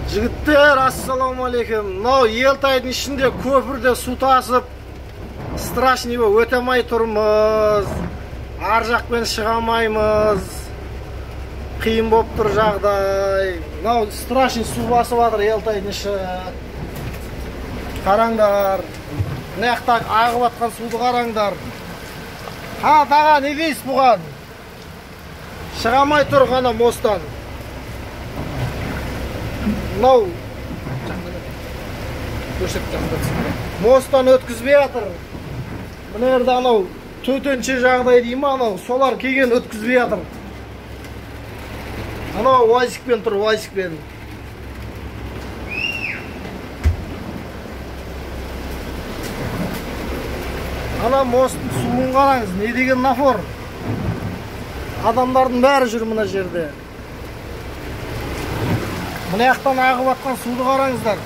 Жігіттер, ассалаумалейкум. Мынау Елтайдың ішінде көпірде су тасып, страшный өте алмай тұрмыз. Ар жақпен шыға алмаймыз. Қиын болып тұр жағдай. Мынау страшный су басып жатыр Елтайдың іші. Қараңдар. Мына жақта ағып жатқан суды қараңдар. Таға, не дейсіз бұған? Шыға алмай тұр ғана мосттан. Мынау мосттан өткізбей жатыр. Мына жерде анау төтенше жағдай дейм ма, анау солар келген өткізбей жатыр. Анау уазикпен тұр, уазикпен. Ана мосттың суын қараңыз, не деген нафор. Адамдардың бәрі жүр мына жерде. Мына жақтан ағып жатқан суды қараңыздар.